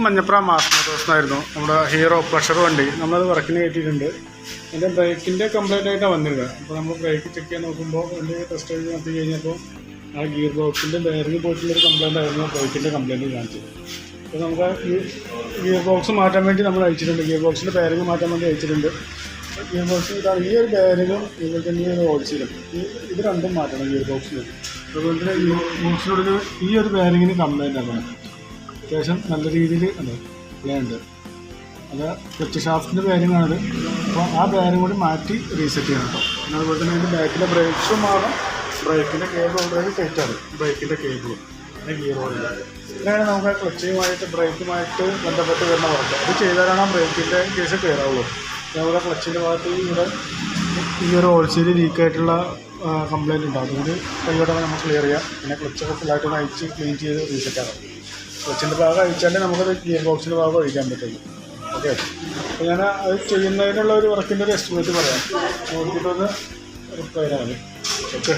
മഞ്ഞപ്ര മാസമായിരുന്നു നമ്മുടെ hero pleasure വണ്ടി. നമ്മളത് വർക്കിന് കയറ്റിയിട്ടുണ്ട്. അതിൻ്റെ ബ്രേക്കിൻ്റെ കംപ്ലൈൻ്റ് ആയിട്ടാണ് വന്നിരുന്നത്. അപ്പോൾ നമ്മൾ ബ്രേക്ക് ചെക്ക് ചെയ്യാൻ നോക്കുമ്പോൾ വണ്ടി ടെസ്റ്റ് ചെയ്ത് നടത്തി കഴിഞ്ഞപ്പോൾ ആ ഗിയർ ബോക്സിൻ്റെ ബെയറിംഗ് പോയിട്ടുള്ളൊരു കംപ്ലൈൻ്റ് ആയിരുന്നു ബ്രേക്കിൻ്റെ കംപ്ലൈൻറ്റ് കാണിച്ചത്. അപ്പോൾ നമുക്ക് ഈ ഗിയർ ബോക്സ് മാറ്റാൻ വേണ്ടി നമ്മൾ അയച്ചിട്ടുണ്ട്. ഗിയർ ബോക്സിൻ്റെ ബെയറിംഗ് മാറ്റാൻ വേണ്ടി അയച്ചിട്ടുണ്ട്. ഗിയർ ബോക്സ് ഇതാണ്. ഈ ഒരു ബെയറിംഗും ഇതുപോലെ തന്നെ ഈ ഒരു ഓയിലും ഇത് രണ്ടും മാറ്റണം ഗിയർ ബോക്സിൽ. അതുപോലെ തന്നെ ഈ ബോക്സിനോട് ഈ ഒരു ബെയറിങ്ങിന് കംപ്ലൈൻ്റ് ആക്കണം. അത്യാവശ്യം നല്ല രീതിയിൽ പ്ലേ ഉണ്ട്. അത് ക്ലച്ച് ഷാഫ്റ്റിൻ്റെ ബെയറിങ്ങാണത്. അപ്പോൾ ആ ബെയറിംഗ് കൂടി മാറ്റി റീസെറ്റ് ചെയ്യണം കേട്ടോ. പിന്നെ അതുപോലെ തന്നെ അതിൻ്റെ ബാക്കിലെ ബ്രേക്സും മാറും. ബ്രേക്കിൻ്റെ കേബിൾ ഓൾറെഡി ടൈറ്റാണ്. ബ്രേക്കിൻ്റെ കേബിളും പിന്നെ ഗിയർ ഓയിലും ഇങ്ങനെയാണ് നമുക്ക് ക്ലച്ചുമായിട്ട് ബ്രേക്കുമായിട്ട് ബന്ധപ്പെട്ട് വരുന്ന വർക്ക്. അത് ചെയ്താലാണ് ആ ബ്രേക്കിൻ്റെ കേസ് ക്ലിയർ ആവുള്ളൂ. നമ്മുടെ ക്ലച്ചിൻ്റെ ഭാഗത്ത് ഇവിടെ ഈ ഒരു ഓൾസീൽ ലീക്കായിട്ടുള്ള കംപ്ലയിൻ്റ് ഉണ്ടാകും. അതുകൊണ്ട് കൈയോടെ നമുക്ക് ക്ലിയർ ചെയ്യാം. പിന്നെ ക്ലച്ചൊക്കെ ഫുള്ളായിട്ട് അയച്ച് ക്ലീൻ ചെയ്ത് റീസെറ്റ് ആകാം. ക്ലച്ചിൻ്റെ ഭാഗം അഴിച്ചാലേ നമുക്കത് ഗിയർ ബോക്സിൻ്റെ ഭാഗം അഴിക്കാൻ പറ്റുള്ളൂ. ഓക്കെ, അപ്പോൾ ഞാൻ അത് ചെയ്യുന്നതിനുള്ള ഒരു വർക്കിൻ്റെ ഒരു എസ്റ്റിമേറ്റ് പറയാം. നോക്കിയിട്ടൊന്ന് റിപ്ലൈ ആണ്. ഓക്കെ.